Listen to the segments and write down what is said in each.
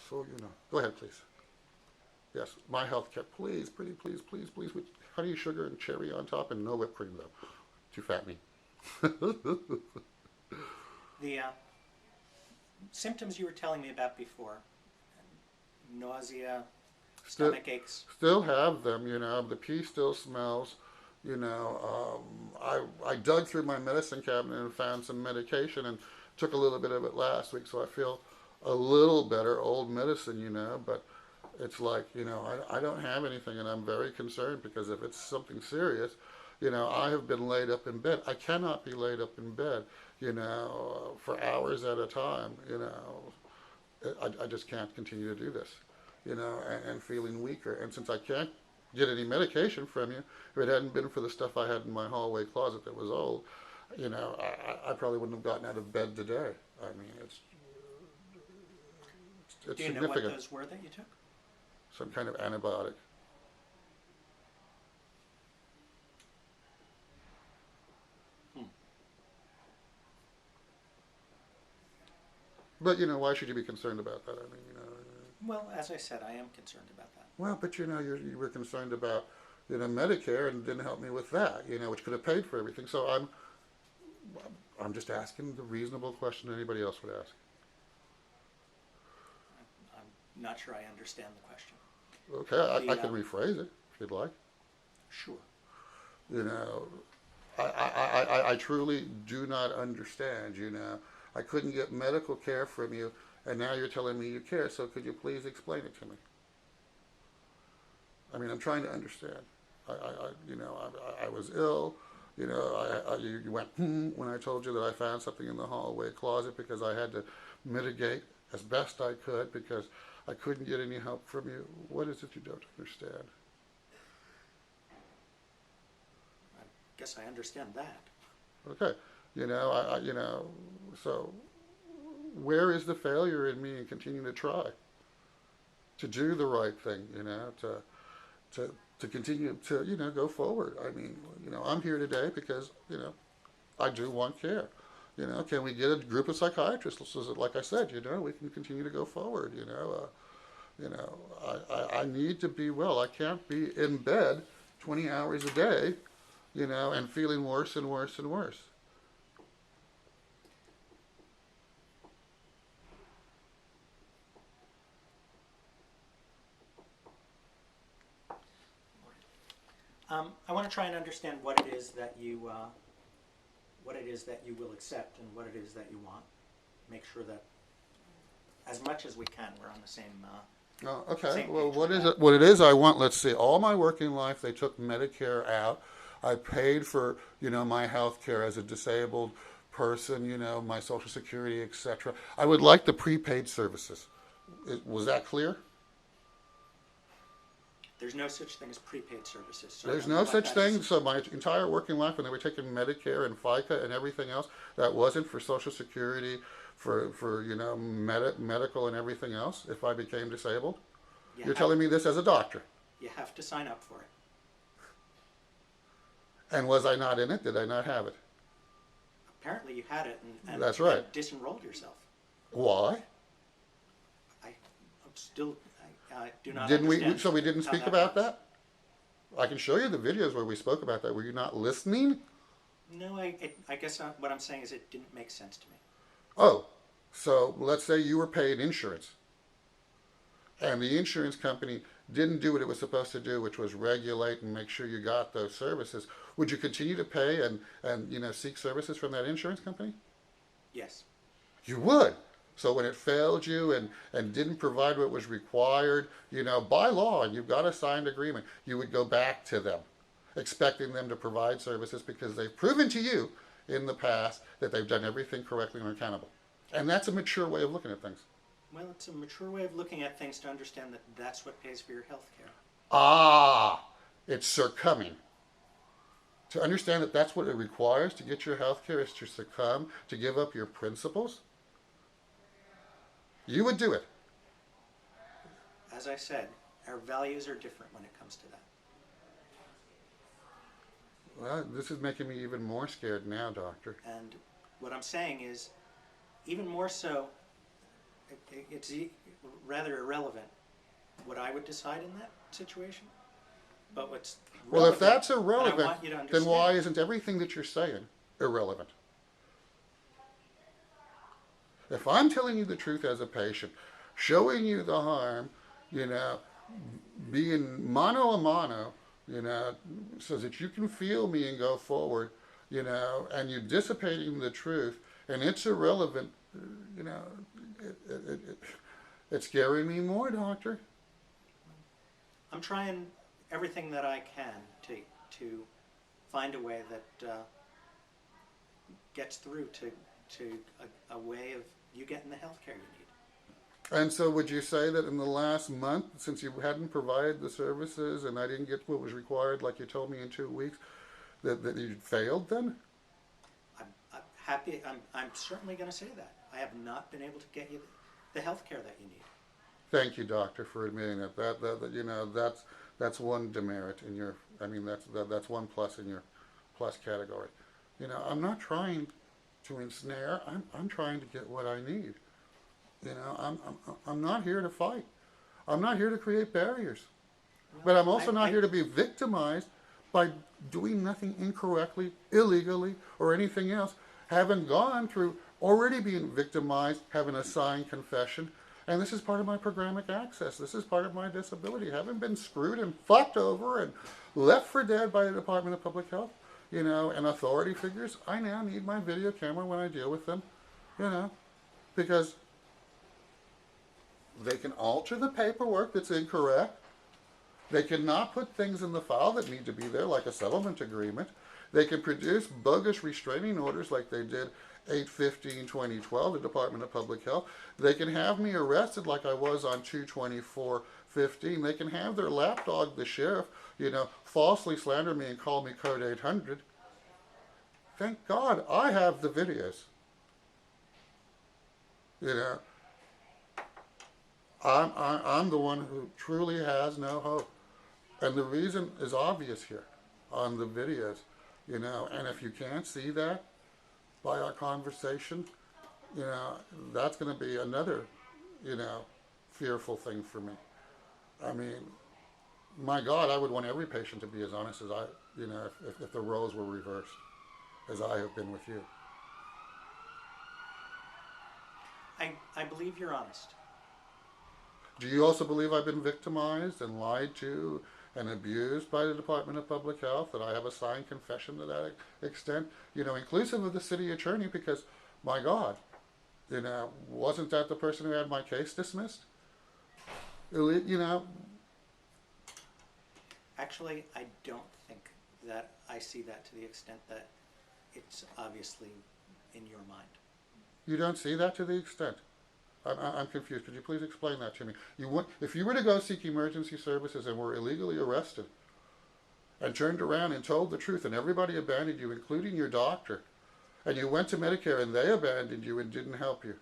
So, go ahead, please. Yes, my health care. Please, pretty, please, please, please, with honey, sugar, and cherry on top, and no whipped cream, though. Too fat me. The symptoms you were telling me about before, nausea, Still, stomach aches. still have them, The pee still smells. I dug through my medicine cabinet and found some medication and took a little bit of it last week, so I feel a little better. Old medicine, but it's like, I don't have anything, and I'm very concerned because if it's something serious, I have been laid up in bed. I cannot be laid up in bed, for hours at a time, I just can't continue to do this, and feeling weaker. And since I can't get any medication from you, if it hadn't been for the stuff I had in my hallway closet that was old, I probably wouldn't have gotten out of bed today. I mean, it's Do you know what significant. those were that you took? Some kind of antibiotic. Hmm. But why should you be concerned about that? I mean, Well, as I said, I am concerned about that. well, but you were concerned about Medicare and didn't help me with that, which could have paid for everything. So I'm just asking the reasonable question anybody else would ask. I'm not sure I understand the question. Okay, I can rephrase it if you'd like. Sure. You know, I truly do not understand. I couldn't get medical care from you, and now you're telling me you care. So could you please explain it to me? I mean, I'm trying to understand. I was ill. You went when I told you that I found something in the hallway closet because I had to mitigate as best I could because I couldn't get any help from you. What is it you don't understand? I guess I understand that. Okay, so where is the failure in me in continuing to try to do the right thing? To continue to go forward. I mean, I'm here today because I do want care. Can we get a group of psychiatrists so that, like I said, we can continue to go forward. I need to be well. I can't be in bed 20 hours a day, and feeling worse and worse and worse. I want to try and understand what it is that you will accept and what it is that you want. Make sure that, as much as we can, we're on the same. Oh, okay. Same Well, page what with is that. it? What it is? I want. Let's see. All my working life, they took Medicare out. I paid for my health care as a disabled person. My Social Security, etc. I would like the prepaid services. Was that clear? There's no such thing as prepaid services. So I There's don't know no what such that thing. is. So my entire working life, when they were taking Medicare and FICA and everything else, that wasn't for Social Security, for medical and everything else. If I became disabled, You you're have telling me this as a doctor. you have to sign up for it. And was I not in it? Did I not have it? Apparently, you had it and That's right. and disenrolled yourself. Why? I'm still I do not Didn't we? understand So we didn't how speak that about works. that. I can show you the videos where we spoke about that. Were you not listening? No, I guess what I'm saying is it didn't make sense to me. Oh, so let's say you were paid insurance, and the insurance company didn't do what it was supposed to do, which was regulate and make sure you got those services. Would you continue to pay and seek services from that insurance company? Yes. You would. So when it failed you and didn't provide what was required, by law, and you've got a signed agreement, you would go back to them, expecting them to provide services because they've proven to you in the past that they've done everything correctly and are accountable. And that's a mature way of looking at things. Well, it's a mature way of looking at things to understand that that's what pays for your health care. Ah, it's succumbing. To understand that that's what it requires to get your health care is to succumb, to give up your principles. You would do it. As I said, our values are different when it comes to that. Well, this is making me even more scared now, doctor. And what I'm saying is, even more so, it's rather irrelevant what I would decide in that situation. But what's Well, if that's and I irrelevant, want you to then understand, why isn't everything that you're saying irrelevant? If I'm telling you the truth as a patient, showing you the harm, you know, being mano a mano, you know, so that you can feel me and go forward, you know, and you're dissipating the truth, and it's irrelevant, you know, it, it, it, it's scaring me more, doctor. I'm trying everything that I can to find a way that gets through to a way of you getting the health care you need. And so would you say that in the last month, since you hadn't provided the services and I didn't get what was required, like you told me in 2 weeks, that you failed then? I'm happy. I'm certainly going to say that. I have not been able to get you the health care that you need. Thank you, doctor, for admitting that. That you know, that's one demerit in your, I mean, that's one plus in your plus category. You know, I'm not trying to ensnare. I'm trying to get what I need. You know, I'm not here to fight. I'm not here to create barriers. But I'm also not here to be victimized by doing nothing incorrectly, illegally, or anything else. Having gone through already being victimized, having a signed confession, and this is part of my programmatic access. This is part of my disability. Having been screwed and fucked over and left for dead by the Department of Public Health, you know, and authority figures, I now need my video camera when I deal with them, you know, because they can alter the paperwork that's incorrect. They cannot put things in the file that need to be there, like a settlement agreement. They can produce bogus restraining orders like they did 8/15/2012, the Department of Public Health. They can have me arrested like I was on 2/24/15. They can have their lapdog, the sheriff, you know, falsely slander me and call me code 800. Thank God I have the videos. You know, I'm the one who truly has no hope. And the reason is obvious here on the videos, you know, and if you can't see that by our conversation, you know, that's going to be another, you know, fearful thing for me. I mean, my God, I would want every patient to be as honest as I, you know, if the roles were reversed, as I have been with you. I believe you're honest. Do you also believe I've been victimized and lied to and abused by the Department of Public Health, that I have a signed confession to that extent, you know, inclusive of the city attorney, because, my God, you know, wasn't that the person who had my case dismissed? You know. Actually, I don't think that I see that to the extent that it's obviously in your mind. You don't see that to the extent? I'm confused. Could you please explain that to me? If you were to go seek emergency services and were illegally arrested and turned around and told the truth and everybody abandoned you, including your doctor, and you went to Medicare and they abandoned you and didn't help you,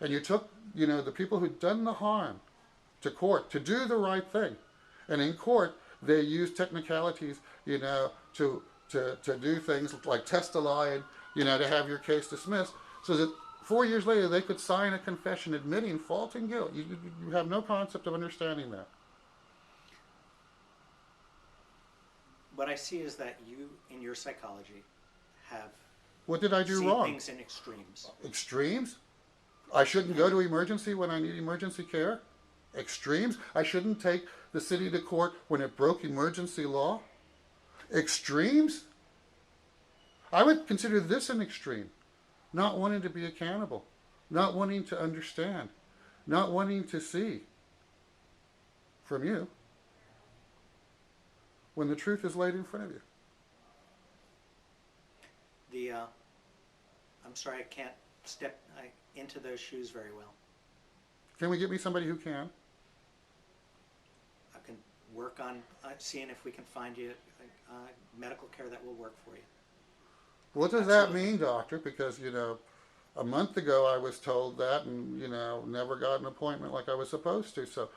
and you took, you know, the people who'd done the harm to court to do the right thing, and in court they used technicalities, you know, to do things like test a lie and, you know, to have your case dismissed, so that 4 years later, they could sign a confession admitting fault and guilt. You have no concept of understanding that. What I see is that you, in your psychology, have What did I do seen wrong? things in extremes. Extremes? I shouldn't go to emergency when I need emergency care? Extremes? I shouldn't take the city to court when it broke emergency law? Extremes? I would consider this an extreme. Not wanting to be accountable, not wanting to understand, not wanting to see from you when the truth is laid in front of you. I'm sorry, I can't step into those shoes very well. Can we get me somebody who can? I can work on seeing if we can find you medical care that will work for you. What does that mean, doctor? Because, you know, a month ago I was told that and, you know, never got an appointment like I was supposed to. So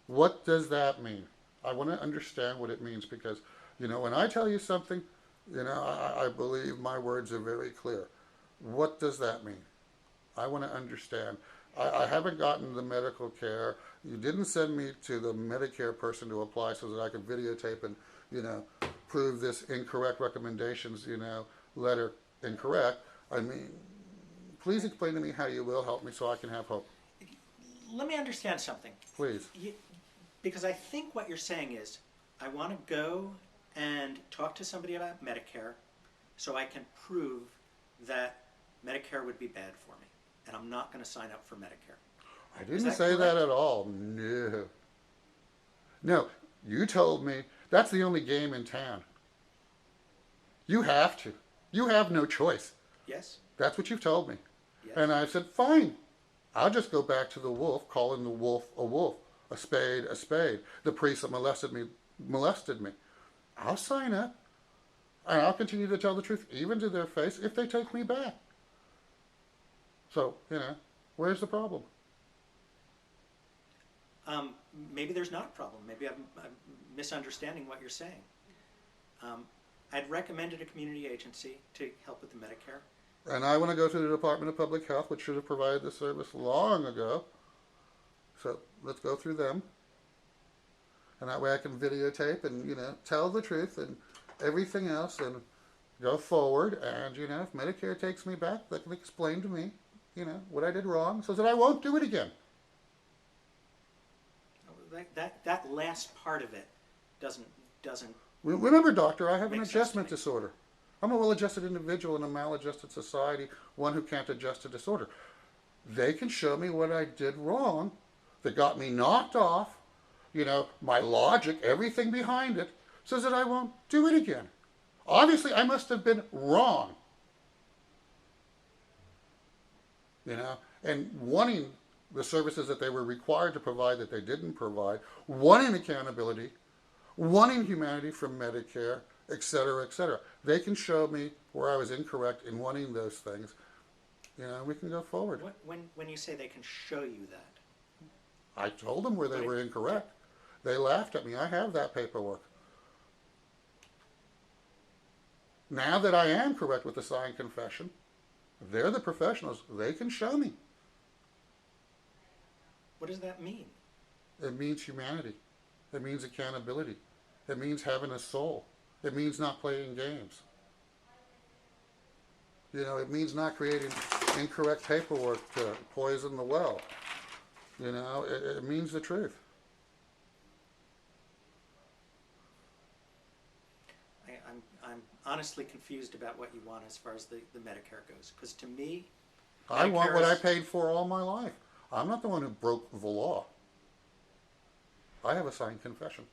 what does that mean? I want to understand what it means because, you know, when I tell you something, you know, I believe my words are very clear. What does that mean? I want to understand I haven't gotten the medical care. You didn't send me to the Medicare person to apply so that I could videotape and, you know, prove this incorrect recommendations, you know, letter incorrect. I mean, please explain to me how you will help me so I can have hope. Let me understand something. Please. Because I think what you're saying is, I want to go and talk to somebody about Medicare so I can prove that Medicare would be bad for me, and I'm not going to sign up for Medicare. I didn't say that correct? at all. No. No, you told me that's the only game in town. You have to. You have no choice. Yes? That's what you've told me. Yes. And I said, fine. I'll just go back to the wolf, calling the wolf, a spade a spade. The priest that molested me. I'll sign up. And I'll continue to tell the truth, even to their face, if they take me back. So, you know, where's the problem? Maybe there's not a problem. Maybe I'm misunderstanding what you're saying. I'd recommended a community agency to help with the Medicare. And I want to go to the Department of Public Health, which should have provided the service long ago. So let's go through them. And that way I can videotape and, you know, tell the truth and everything else and go forward. And, you know, if Medicare takes me back, they can explain to me, you know, what I did wrong so that I won't do it again. That last part of it doesn't. Remember, doctor, I have an Makes sense to adjustment me. disorder. I'm a well-adjusted individual in a maladjusted society, one who can't adjust to disorder. They can show me what I did wrong that got me knocked off, you know, my logic, everything behind it, so that I won't do it again. Obviously, I must have been wrong. You know, and wanting the services that they were required to provide that they didn't provide, wanting accountability, wanting humanity from Medicare, et cetera, et cetera. They can show me where I was incorrect in wanting those things. You know, we can go forward. When you say they can show you that, I told them where they were incorrect. They laughed at me. I have that paperwork. Now that I am correct with the signed confession, they're the professionals. They can show me. what does that mean? It means humanity. It means accountability. It means having a soul. It means not playing games. You know, it means not creating incorrect paperwork to poison the well. You know, it means the truth. I'm honestly confused about what you want as far as the Medicare goes. Because to me, I want what I is- paid for all my life. I'm not the one who broke the law. I have a signed confession.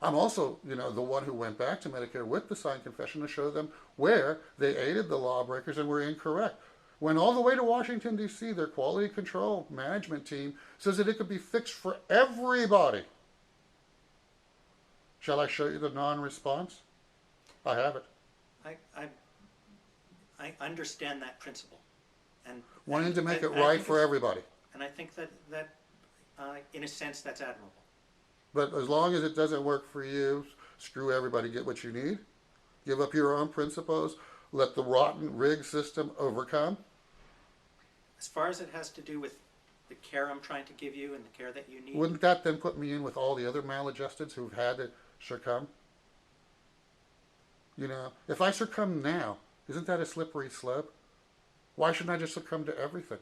I'm also, you know, the one who went back to Medicare with the signed confession to show them where they aided the lawbreakers and were incorrect. Went all the way to Washington, D.C., their quality control management team says that it could be fixed for everybody. Shall I show you the non-response? I have it. I understand that principle, and Wanting to make it I right think for it's- everybody. And I think that in a sense that's admirable. But as long as it doesn't work for you, screw everybody, get what you need. Give up your own principles. Let the rotten rig system overcome. As far as it has to do with the care I'm trying to give you and the care that you need, Wouldn't that then put me in with all the other maladjusteds who've had to succumb? You know, if I succumb now, isn't that a slippery slope? Why shouldn't I just succumb to everything?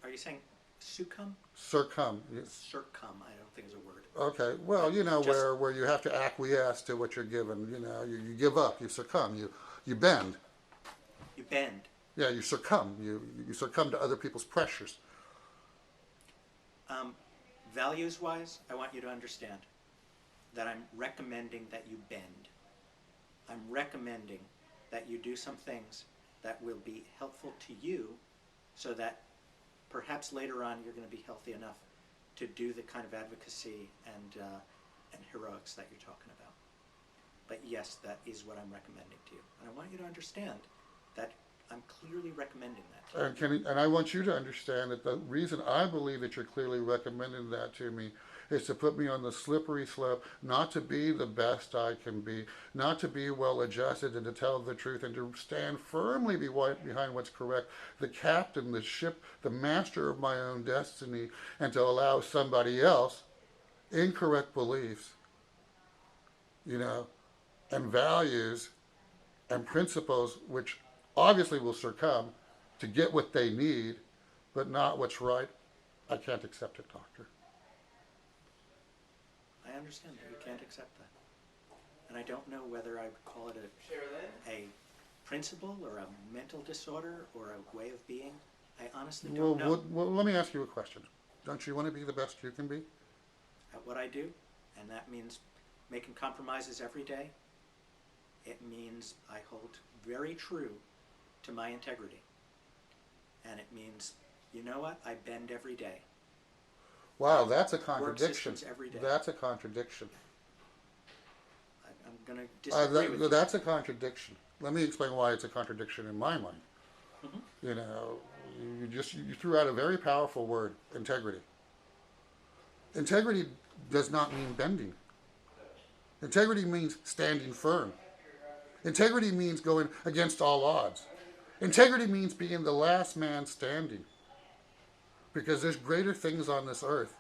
are you saying succumb? Succumb. Yes. Succumb, I don't think is a word. Okay, well, you know, Just- where you have to acquiesce to what you're given. You know, you give up, you succumb, you bend. You bend. Yeah, you succumb. You succumb to other people's pressures. Values-wise, I want you to understand that I'm recommending that you bend. I'm recommending that you do some things that will be helpful to you so that perhaps later on you're going to be healthy enough to do the kind of advocacy and heroics that you're talking about. But yes, that is what I'm recommending to you. And I want you to understand that I'm clearly recommending that. And I want you to understand that the reason I believe that you're clearly recommending that to me is to put me on the slippery slope, not to be the best I can be, not to be well adjusted and to tell the truth and to stand firmly behind what's correct, the captain, the ship, the master of my own destiny, and to allow somebody else incorrect beliefs, you know, and values and principles which obviously will succumb to get what they need, but not what's right. I can't accept it, doctor. I understand that you can't accept that. And I don't know whether I would call it a principle or a mental disorder or a way of being. I honestly don't know. Well, let me ask you a question. Don't you want to be the best you can be? At what I do, and that means making compromises every day. It means I hold very true to my integrity. And it means, you know what, I bend every day. Wow, that's a Work contradiction. systems every day. That's a contradiction. I'm going to disagree with you. That's a contradiction. Let me explain why it's a contradiction in my mind. Mm-hmm. You know, you threw out a very powerful word, integrity. Integrity does not mean bending. Integrity means standing firm. Integrity means going against all odds. Integrity means being the last man standing. Because there's greater things on this earth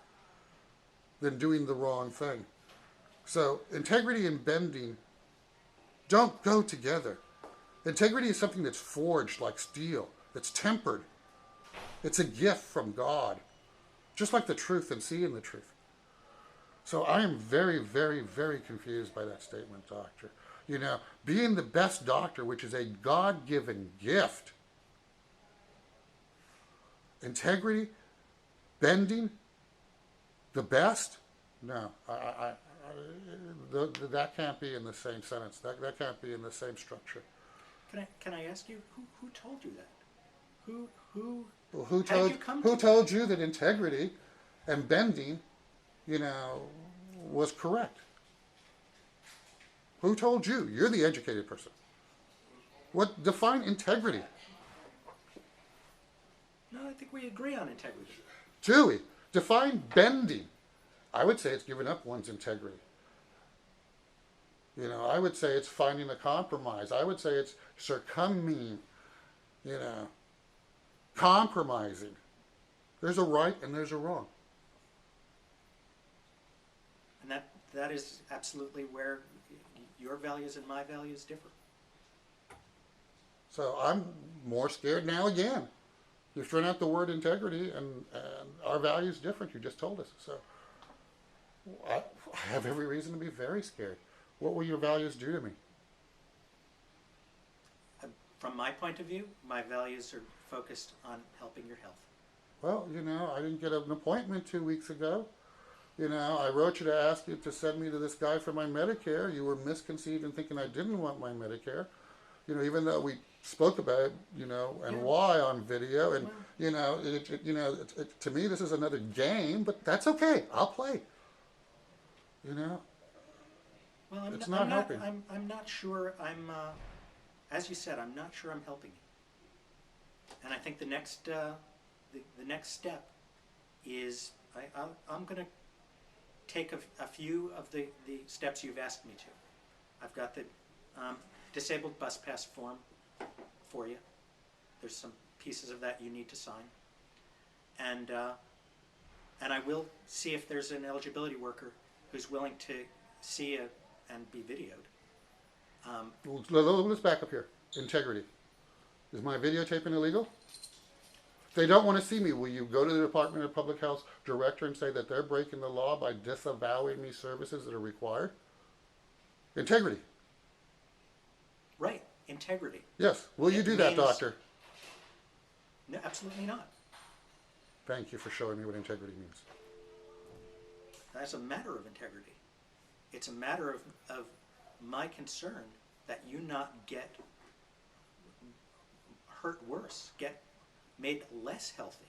than doing the wrong thing. So integrity and bending don't go together. Integrity is something that's forged like steel. It's tempered. It's a gift from God. Just like the truth and seeing the truth. So I am very, very, very confused by that statement, doctor. You know, being the best doctor, which is a God-given gift. Integrity, bending, the best? No, that can't be in the same sentence. That can't be in the same structure. Can I ask you, who told you that? Who Who told you that integrity and bending, you know, was correct? Who told you? You're the educated person. What define integrity? No, I think we agree on integrity. Dewey, define bending. I would say it's giving up one's integrity. You know, I would say it's finding a compromise. I would say it's succumbing, you know, compromising. There's a right and there's a wrong. And that is absolutely where your values and my values differ. So I'm more scared now again. You've thrown out the word integrity and our values different. You just told us. So I have every reason to be very scared. What will your values do to me? From my point of view, my values are focused on helping your health. Well, you know, I didn't get an appointment 2 weeks ago. You know, I wrote you to ask you to send me to this guy for my Medicare. You were misconceived in thinking I didn't want my Medicare. You know, even though we spoke about it, you know, and why on video. And, you know, to me, this is another game, but that's okay. I'll play. You know? Well, It's not helping. I'm not sure as you said, I'm not sure I'm helping you. And I think the next step is I'm going to take a few of the steps you've asked me to. I've got the disabled bus pass form for you. There's some pieces of that you need to sign. And I will see if there's an eligibility worker who's willing to see you and be videoed. Let's back up here. Integrity. Is my videotaping illegal? If they don't want to see me, will you go to the Department of Public Health director and say that they're breaking the law by disavowing me services that are required? Integrity. Right. Integrity. Yes. Will you do that, doctor? No, absolutely not. Thank you for showing me what integrity means. That's a matter of integrity. It's a matter of my concern that you not get hurt worse, get made less healthy.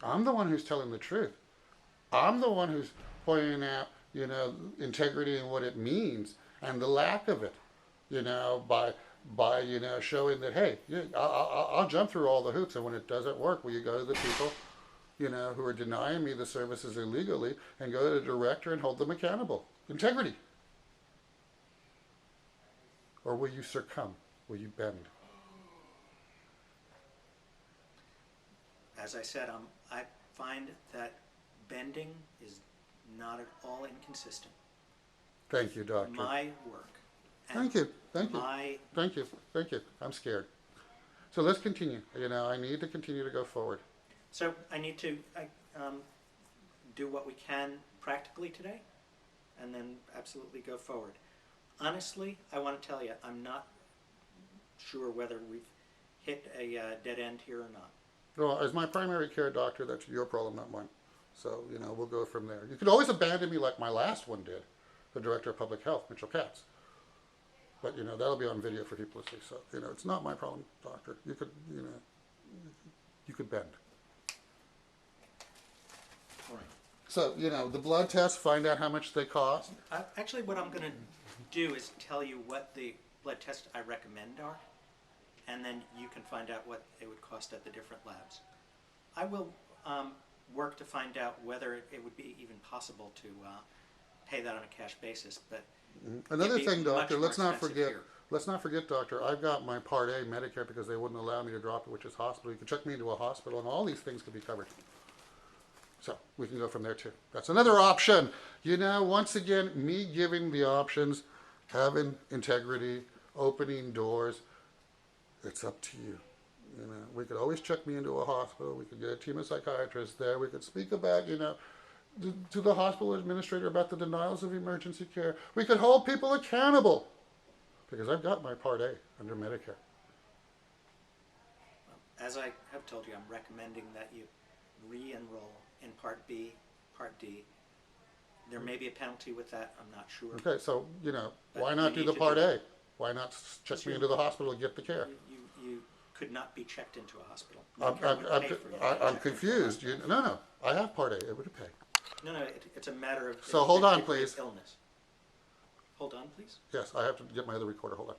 I'm the one who's telling the truth. I'm the one who's pointing out, you know, integrity and what it means and the lack of it, you know, by by, you know, showing that, hey, yeah, I'll jump through all the hoops, and when it doesn't work, will you go to the people, you know, who are denying me the services illegally, and go to the director and hold them accountable? Integrity. Or will you succumb? Will you bend? As I said, I find that bending is not at all inconsistent. Thank you, doctor. My work. And Thank you. Thank you. my, Thank you. Thank you. I'm scared. So let's continue. You know, I need to continue to go forward. so I need to do what we can practically today, and then absolutely go forward. Honestly, I want to tell you, I'm not sure whether we've hit a dead end here or not. Well, as my primary care doctor, that's your problem, not mine. So, you know, we'll go from there. You could always abandon me like my last one did, the director of public health, Mitchell Katz. But, you know, that'll be on video for people to see. So, you know, it's not my problem, doctor. You could, you know, you could bend. All right. So, you know, the blood tests, find out how much they cost. Actually, what I'm going to do is tell you what the blood tests I recommend are, and then you can find out what it would cost at the different labs. I will work to find out whether it would be even possible to pay that on a cash basis. But Another it'd be thing, doctor, much more expensive here. let's not forget, doctor, I've got my Part A Medicare because they wouldn't allow me to drop it, which is hospital. You can check me into a hospital, and all these things could be covered. So we can go from there too. That's another option. You know, once again, me giving the options, having integrity, opening doors, it's up to you. You know, we could always check me into a hospital. We could get a team of psychiatrists there. We could speak about, you know, to the hospital administrator about the denials of emergency care. We could hold people accountable because I've got my Part A under Medicare. As I have told you, I'm recommending that you re-enroll in Part B, Part D. There may be a penalty with that, I'm not sure. Okay, so, you know, But why you not do need the to Part do A? Why not check me into the hospital and get the care? You could not be checked into a hospital. I'm, Medicare I'm, would I'm, pay for you to be I'm checked into a confused. hospital. No, I have Part A. It would pay. No, it's a matter of So hold on, degree of please. illness. Hold on, please. Yes, I have to get my other recorder. Hold on.